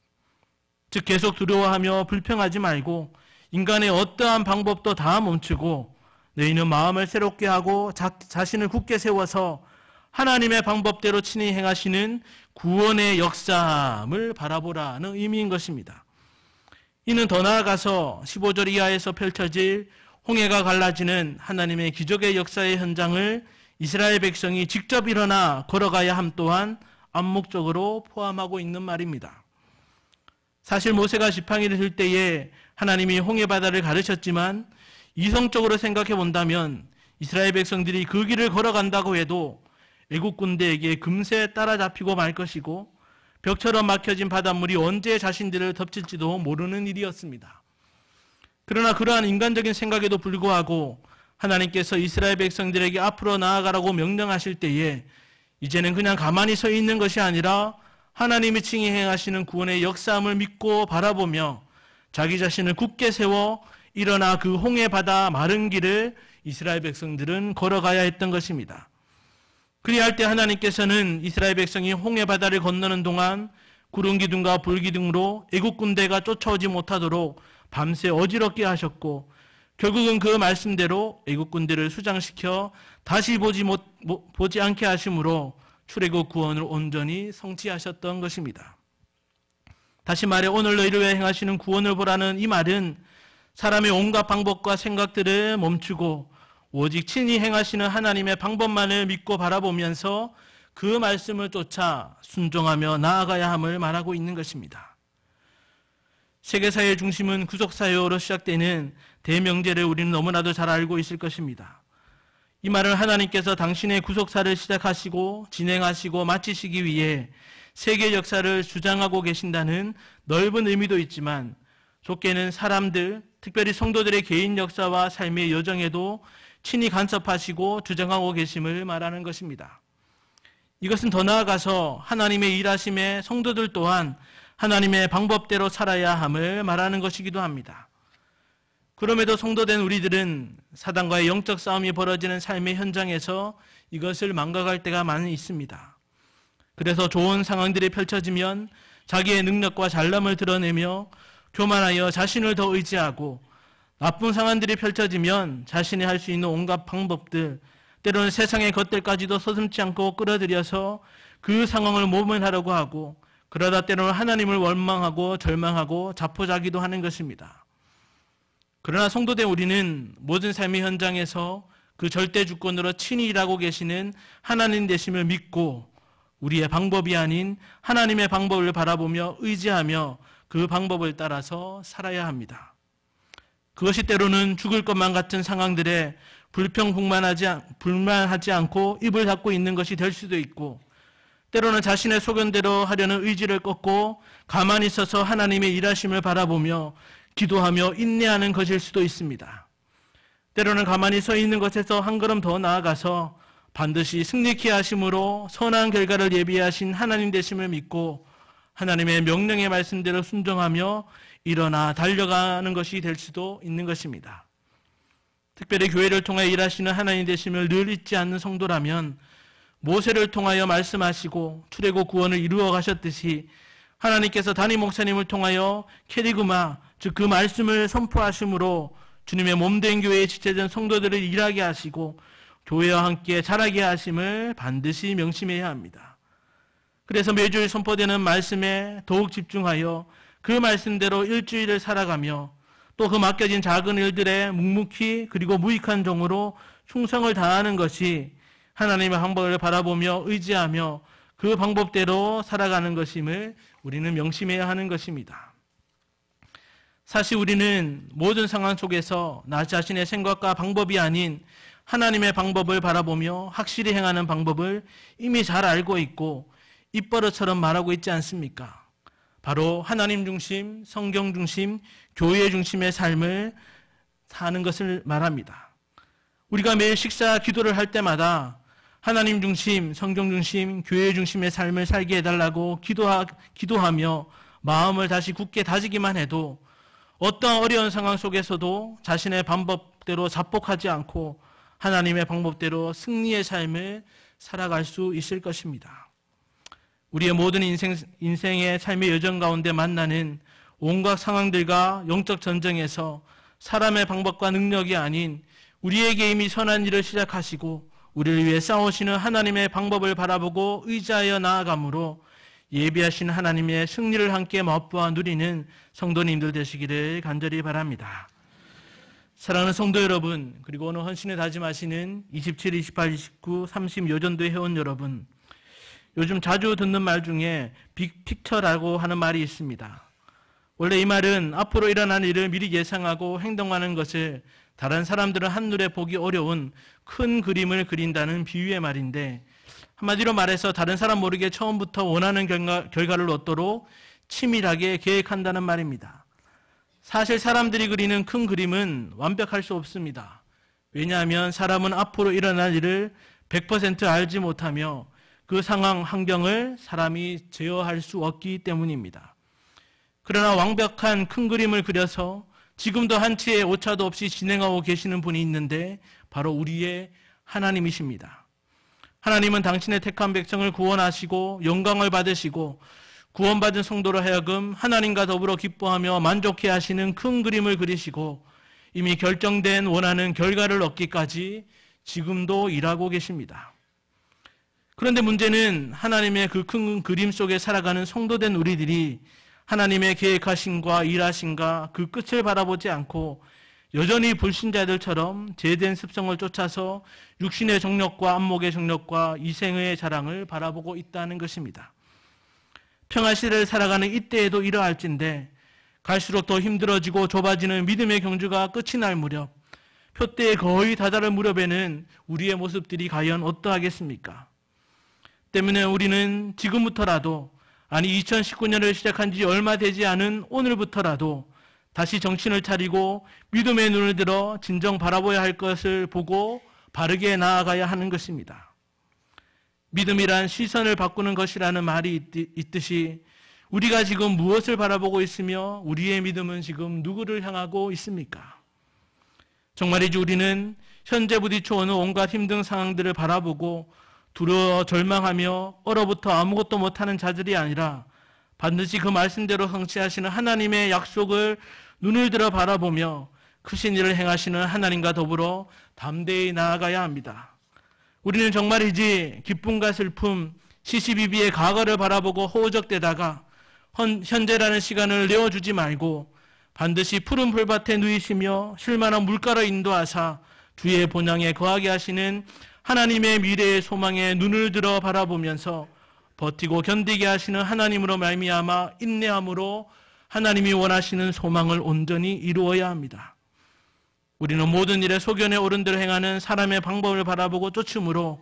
즉 계속 두려워하며 불평하지 말고 인간의 어떠한 방법도 다 멈추고 너희는 마음을 새롭게 하고 자신을 굳게 세워서 하나님의 방법대로 친히 행하시는 구원의 역사함을 바라보라는 의미인 것입니다. 이는 더 나아가서 15절 이하에서 펼쳐질 홍해가 갈라지는 하나님의 기적의 역사의 현장을 이스라엘 백성이 직접 일어나 걸어가야 함 또한 암묵적으로 포함하고 있는 말입니다. 사실 모세가 지팡이를 들 때에 하나님이 홍해바다를 가르쳤지만 이성적으로 생각해 본다면 이스라엘 백성들이 그 길을 걸어간다고 해도 애국 군대에게 금세 따라잡히고 말 것이고 벽처럼 막혀진 바닷물이 언제 자신들을 덮칠지도 모르는 일이었습니다. 그러나 그러한 인간적인 생각에도 불구하고 하나님께서 이스라엘 백성들에게 앞으로 나아가라고 명령하실 때에 이제는 그냥 가만히 서 있는 것이 아니라 하나님이 칭히 행하시는 구원의 역사함을 믿고 바라보며 자기 자신을 굳게 세워 일어나 그 홍해 바다 마른 길을 이스라엘 백성들은 걸어가야 했던 것입니다. 그리할 때 하나님께서는 이스라엘 백성이 홍해 바다를 건너는 동안 구름 기둥과 불 기둥으로 애국 군대가 쫓아오지 못하도록 밤새 어지럽게 하셨고 결국은 그 말씀대로 애국 군대를 수장시켜 다시 보지 않게 하심으로 출애굽 구원을 온전히 성취하셨던 것입니다. 다시 말해 오늘 너희를 위해 행하시는 구원을 보라는 이 말은 사람의 온갖 방법과 생각들을 멈추고 오직 친히 행하시는 하나님의 방법만을 믿고 바라보면서 그 말씀을 쫓아 순종하며 나아가야 함을 말하고 있는 것입니다. 세계사회의 중심은 구속사회로 시작되는 대명제를 우리는 너무나도 잘 알고 있을 것입니다. 이 말은 하나님께서 당신의 구속사를 시작하시고 진행하시고 마치시기 위해 세계 역사를 주장하고 계신다는 넓은 의미도 있지만 좁게는 사람들, 특별히 성도들의 개인 역사와 삶의 여정에도 친히 간섭하시고 주장하고 계심을 말하는 것입니다. 이것은 더 나아가서 하나님의 일하심에 성도들 또한 하나님의 방법대로 살아야 함을 말하는 것이기도 합니다. 그럼에도 성도된 우리들은 사단과의 영적 싸움이 벌어지는 삶의 현장에서 이것을 망각할 때가 많이 있습니다. 그래서 좋은 상황들이 펼쳐지면 자기의 능력과 잘남을 드러내며 교만하여 자신을 더 의지하고 나쁜 상황들이 펼쳐지면 자신이 할 수 있는 온갖 방법들, 때로는 세상의 것들까지도 서슴지 않고 끌어들여서 그 상황을 모면하려고 하고 그러다 때로는 하나님을 원망하고 절망하고 자포자기도 하는 것입니다. 그러나 성도된 우리는 모든 삶의 현장에서 그 절대 주권으로 친히 일하고 계시는 하나님 되심을 믿고 우리의 방법이 아닌 하나님의 방법을 바라보며 의지하며 그 방법을 따라서 살아야 합니다. 그것이 때로는 죽을 것만 같은 상황들에 불만하지 않고 입을 닫고 있는 것이 될 수도 있고 때로는 자신의 소견대로 하려는 의지를 꺾고 가만히 있어서 하나님의 일하심을 바라보며 기도하며 인내하는 것일 수도 있습니다. 때로는 가만히 서 있는 것에서 한 걸음 더 나아가서 반드시 승리케 하심으로 선한 결과를 예비하신 하나님 되심을 믿고 하나님의 명령의 말씀대로 순종하며 일어나 달려가는 것이 될 수도 있는 것입니다. 특별히 교회를 통해 일하시는 하나님 되심을 늘 잊지 않는 성도라면 모세를 통하여 말씀하시고 출애굽 구원을 이루어 가셨듯이 하나님께서 담임 목사님을 통하여 캐리그마, 즉 그 말씀을 선포하심으로 주님의 몸된 교회에 지체된 성도들을 일하게 하시고 교회와 함께 자라게 하심을 반드시 명심해야 합니다. 그래서 매주일 선포되는 말씀에 더욱 집중하여 그 말씀대로 일주일을 살아가며 또 그 맡겨진 작은 일들에 묵묵히 그리고 무익한 종으로 충성을 다하는 것이 하나님의 방법을 바라보며 의지하며 그 방법대로 살아가는 것임을 우리는 명심해야 하는 것입니다. 사실 우리는 모든 상황 속에서 나 자신의 생각과 방법이 아닌 하나님의 방법을 바라보며 확실히 행하는 방법을 이미 잘 알고 있고 입버릇처럼 말하고 있지 않습니까? 바로 하나님 중심, 성경 중심, 교회 중심의 삶을 사는 것을 말합니다. 우리가 매일 식사 기도를 할 때마다 하나님 중심, 성경 중심, 교회 중심의 삶을 살게 해달라고 기도하며 마음을 다시 굳게 다지기만 해도 어떤 어려운 상황 속에서도 자신의 방법대로 자복하지 않고 하나님의 방법대로 승리의 삶을 살아갈 수 있을 것입니다. 우리의 모든 인생의 삶의 여정 가운데 만나는 온갖 상황들과 영적 전쟁에서 사람의 방법과 능력이 아닌 우리에게 이미 선한 일을 시작하시고 우리를 위해 싸우시는 하나님의 방법을 바라보고 의지하여 나아가므로 예비하신 하나님의 승리를 함께 맛보아 누리는 성도님들 되시기를 간절히 바랍니다. 사랑하는 성도 여러분, 그리고 오늘 헌신에 다짐하시는 27, 28, 29, 30 요전도의 회원 여러분, 요즘 자주 듣는 말 중에 빅픽처라고 하는 말이 있습니다. 원래 이 말은 앞으로 일어날 일을 미리 예상하고 행동하는 것을 다른 사람들은 한눈에 보기 어려운 큰 그림을 그린다는 비유의 말인데, 한마디로 말해서 다른 사람 모르게 처음부터 원하는 결과를 얻도록 치밀하게 계획한다는 말입니다. 사실 사람들이 그리는 큰 그림은 완벽할 수 없습니다. 왜냐하면 사람은 앞으로 일어날 일을 100% 알지 못하며 그 상황, 환경을 사람이 제어할 수 없기 때문입니다. 그러나 완벽한 큰 그림을 그려서 지금도 한치의 오차도 없이 진행하고 계시는 분이 있는데 바로 우리의 하나님이십니다. 하나님은 당신의 택한 백성을 구원하시고 영광을 받으시고 구원받은 성도로 하여금 하나님과 더불어 기뻐하며 만족해 하시는 큰 그림을 그리시고 이미 결정된 원하는 결과를 얻기까지 지금도 일하고 계십니다. 그런데 문제는 하나님의 그 큰 그림 속에 살아가는 성도된 우리들이 하나님의 계획하심과 일하심과 그 끝을 바라보지 않고 여전히 불신자들처럼 죄된 습성을 쫓아서 육신의 정력과 안목의 정력과 이생의 자랑을 바라보고 있다는 것입니다. 평화시대를 살아가는 이때에도 이러할진데 갈수록 더 힘들어지고 좁아지는 믿음의 경주가 끝이 날 무렵, 표대에 거의 다다를 무렵에는 우리의 모습들이 과연 어떠하겠습니까? 때문에 우리는 지금부터라도, 아니 2019년을 시작한 지 얼마 되지 않은 오늘부터라도 다시 정신을 차리고 믿음의 눈을 들어 진정 바라봐야 할 것을 보고 바르게 나아가야 하는 것입니다. 믿음이란 시선을 바꾸는 것이라는 말이 있듯이 우리가 지금 무엇을 바라보고 있으며 우리의 믿음은 지금 누구를 향하고 있습니까? 정말이지 우리는 현재 부딪혀오는 온갖 힘든 상황들을 바라보고 두려워 절망하며 얼어붙어 아무것도 못하는 자들이 아니라 반드시 그 말씀대로 성취하시는 하나님의 약속을 눈을 들어 바라보며 크신 일을 행하시는 하나님과 더불어 담대히 나아가야 합니다. 우리는 정말이지 기쁨과 슬픔, 시시비비의 과거를 바라보고 허우적대다가 현재라는 시간을 내어주지 말고 반드시 푸른 풀밭에 누이시며 쉴만한 물가로 인도하사 주의 본향에 거하게 하시는 하나님의 미래의 소망에 눈을 들어 바라보면서 버티고 견디게 하시는 하나님으로 말미암아 인내함으로 하나님이 원하시는 소망을 온전히 이루어야 합니다. 우리는 모든 일에 소견에 옳은 대로 행하는 사람의 방법을 바라보고 쫓음으로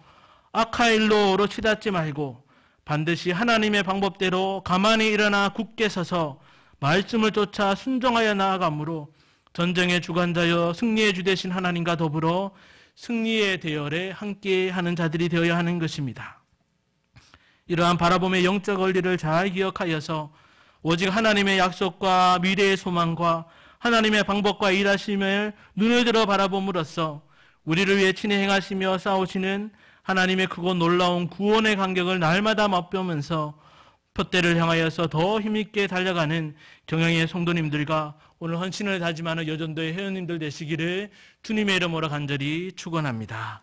악한 일로 치닫지 말고 반드시 하나님의 방법대로 가만히 일어나 굳게 서서 말씀을 쫓아 순종하여 나아가므로 전쟁의 주관자여 승리의 주 되신 하나님과 더불어 승리의 대열에 함께하는 자들이 되어야 하는 것입니다. 이러한 바라봄의 영적 원리를 잘 기억하여서 오직 하나님의 약속과 미래의 소망과 하나님의 방법과 일하심을 눈을 들어 바라봄으로써 우리를 위해 친히 행하시며 싸우시는 하나님의 크고 놀라운 구원의 간격을 날마다 맛보면서 표대를 향하여서 더 힘있게 달려가는 경영의 성도님들과 오늘 헌신을 다짐하는 여전도의 회원님들 되시기를 주님의 이름으로 간절히 축원합니다.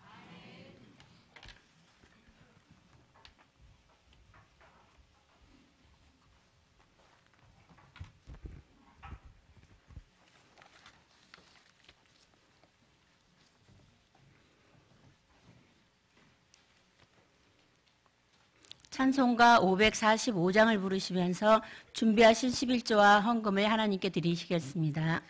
찬송가 545장을 부르시면서 준비하신 11조와 헌금을 하나님께 드리시겠습니다.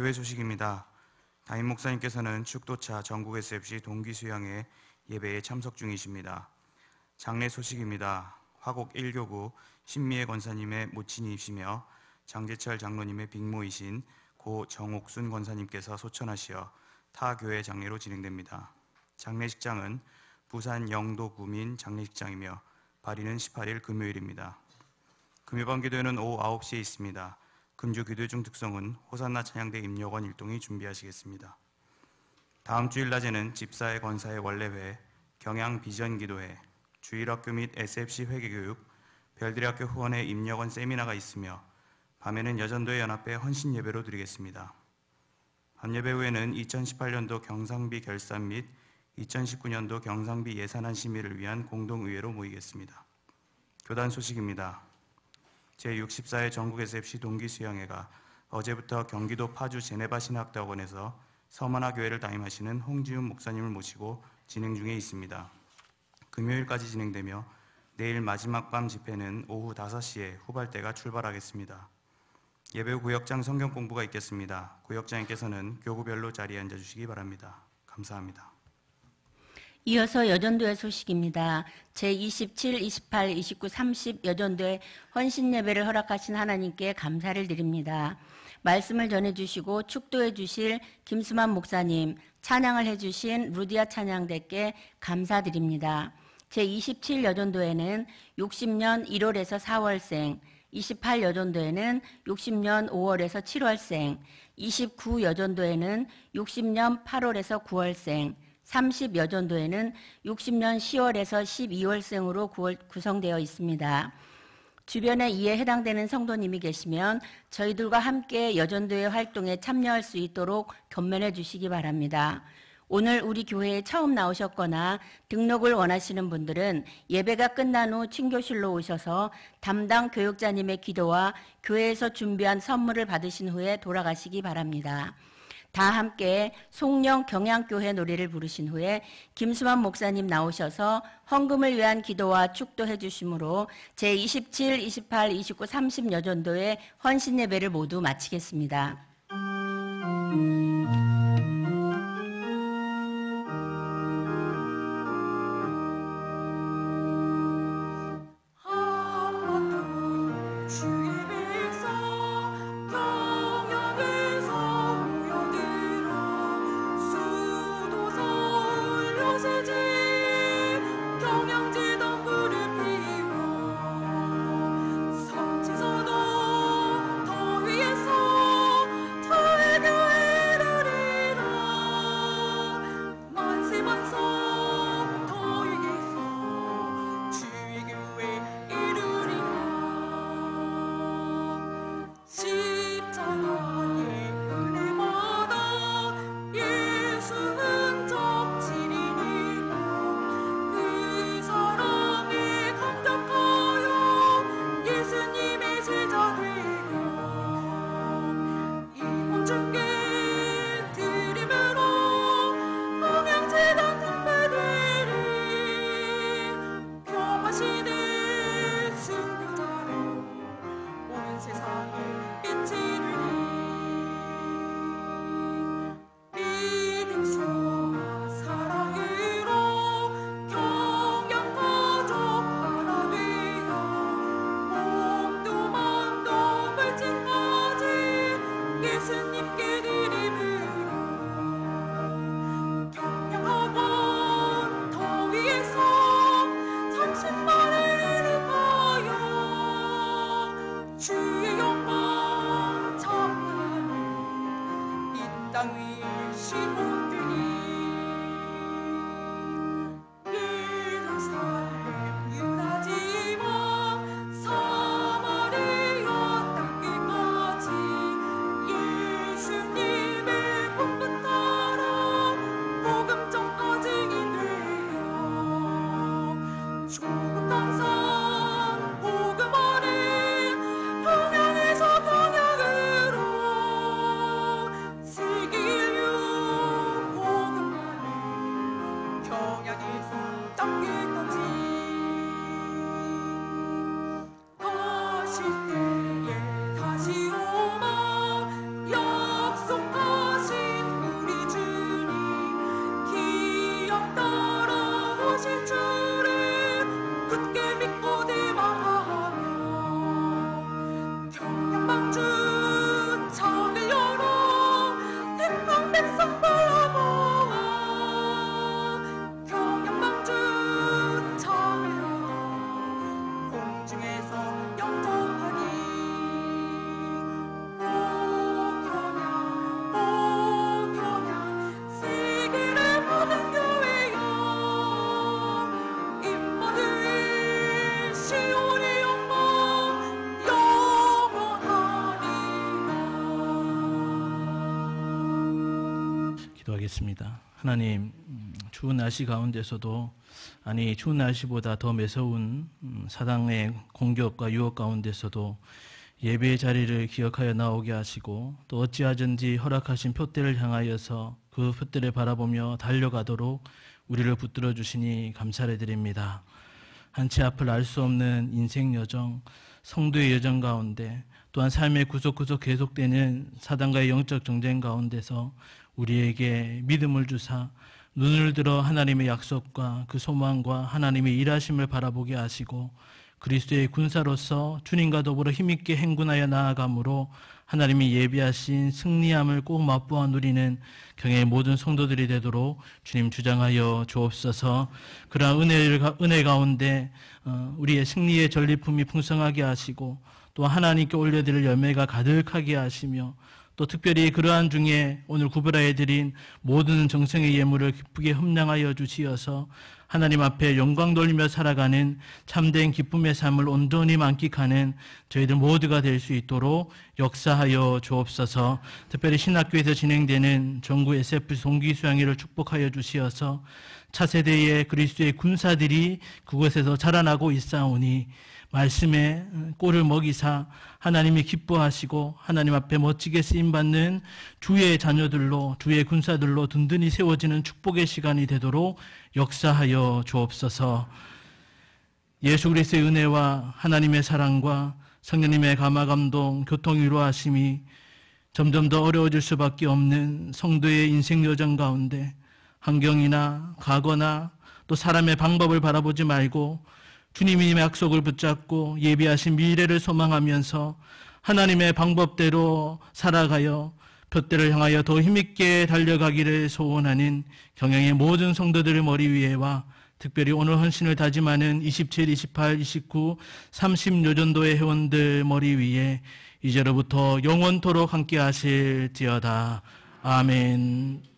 교회 소식입니다. 담임 목사님께서는 축도차 전국 SFC 동기 수양회 예배에 참석 중이십니다. 장례 소식입니다. 화곡 1교구 신미애 권사님의 모친이시며 장제철 장로님의 빅모이신 고 정옥순 권사님께서 소천하시어 타 교회 장례로 진행됩니다. 장례식장은 부산 영도 구민 장례식장이며 발인은 18일 금요일입니다. 금요반 기도회는 오후 9시에 있습니다. 금주 기도회 중 특성은 호산나 찬양대 임여관 일동이 준비하시겠습니다. 다음 주일 낮에는 집사회 권사회 원래회, 경양 비전 기도회, 주일학교 및 SFC 회계교육, 별들의 학교 후원회 임여관 세미나가 있으며 밤에는 여전도의 연합회 헌신 예배로 드리겠습니다. 밤 예배 후에는 2018년도 경상비 결산 및 2019년도 경상비 예산안 심의를 위한 공동의회로 모이겠습니다. 교단 소식입니다. 제64회 전국 SFC 동기수양회가 어제부터 경기도 파주 제네바 신학대학원에서 서만화 교회를 담임하시는 홍지훈 목사님을 모시고 진행 중에 있습니다. 금요일까지 진행되며 내일 마지막 밤 집회는 오후 5시에 후발대가 출발하겠습니다. 예배 후 구역장 성경 공부가 있겠습니다. 구역장님께서는 교구별로 자리에 앉아주시기 바랍니다. 감사합니다. 이어서 여전도의 소식입니다. 제27, 28, 29, 30 여전도의 헌신 예배를 허락하신 하나님께 감사를 드립니다. 말씀을 전해주시고 축도해 주실 김수만 목사님, 찬양을 해주신 루디아 찬양대께 감사드립니다. 제27 여전도에는 60년 1월에서 4월생, 28 여전도에는 60년 5월에서 7월생, 29 여전도에는 60년 8월에서 9월생, 30여전도에는 60년 10월에서 12월생으로 구성되어 있습니다. 주변에 이에 해당되는 성도님이 계시면 저희들과 함께 여전도의 활동에 참여할 수 있도록 견면해 주시기 바랍니다. 오늘 우리 교회에 처음 나오셨거나 등록을 원하시는 분들은 예배가 끝난 후 친교실로 오셔서 담당 교육자님의 기도와 교회에서 준비한 선물을 받으신 후에 돌아가시기 바랍니다. 다 함께 송령 경양교회 노래를 부르신 후에 김수만 목사님 나오셔서 헌금을 위한 기도와 축도해 주심으로 제27, 28, 29, 30 여전도의 헌신 예배를 모두 마치겠습니다. 기도하겠습니다. 하나님, 추운 날씨 가운데서도 추운 날씨보다 더 매서운 사단의 공격과 유혹 가운데서도 예배의 자리를 기억하여 나오게 하시고 또 어찌하든지 허락하신 표대를 향하여서 그 표대를 바라보며 달려가도록 우리를 붙들어 주시니 감사를 드립니다. 한치 앞을 알 수 없는 인생 여정, 성도의 여정 가운데 또한 삶의 구석구석 계속되는 사단과의 영적 정쟁 가운데서 우리에게 믿음을 주사 눈을 들어 하나님의 약속과 그 소망과 하나님의 일하심을 바라보게 하시고 그리스도의 군사로서 주님과 더불어 힘있게 행군하여 나아감으로 하나님이 예비하신 승리함을 꼭 맛보아 누리는 경의 모든 성도들이 되도록 주님 주장하여 주옵소서. 그러한 은혜 가운데 우리의 승리의 전리품이 풍성하게 하시고 또 하나님께 올려드릴 열매가 가득하게 하시며 또 특별히 그러한 중에 오늘 구별하여 드린 모든 정성의 예물을 기쁘게 흠량하여 주시어서 하나님 앞에 영광 돌리며 살아가는 참된 기쁨의 삶을 온전히 만끽하는 저희들 모두가 될 수 있도록 역사하여 주옵소서. 특별히 신학교에서 진행되는 전국 SFC 동기수양회를 축복하여 주시어서 차세대의 그리스도의 군사들이 그곳에서 자라나고 있사오니 말씀에 꼴을 먹이사 하나님이 기뻐하시고 하나님 앞에 멋지게 쓰임받는 주의 자녀들로, 주의 군사들로 든든히 세워지는 축복의 시간이 되도록 역사하여 주옵소서. 예수 그리스도의 은혜와 하나님의 사랑과 성령님의 감화감동, 교통위로하심이 점점 더 어려워질 수밖에 없는 성도의 인생 여정 가운데 환경이나 과거나 또 사람의 방법을 바라보지 말고 주님이 약속을 붙잡고 예비하신 미래를 소망하면서 하나님의 방법대로 살아가여 둯대를 향하여 더 힘있게 달려가기를 소원하는 경영의 모든 성도들의 머리 위에와 특별히 오늘 헌신을 다짐하는 27, 28, 29, 30 요전도의 회원들 머리 위에 이제로부터 영원토록 함께 하실지어다. 아멘.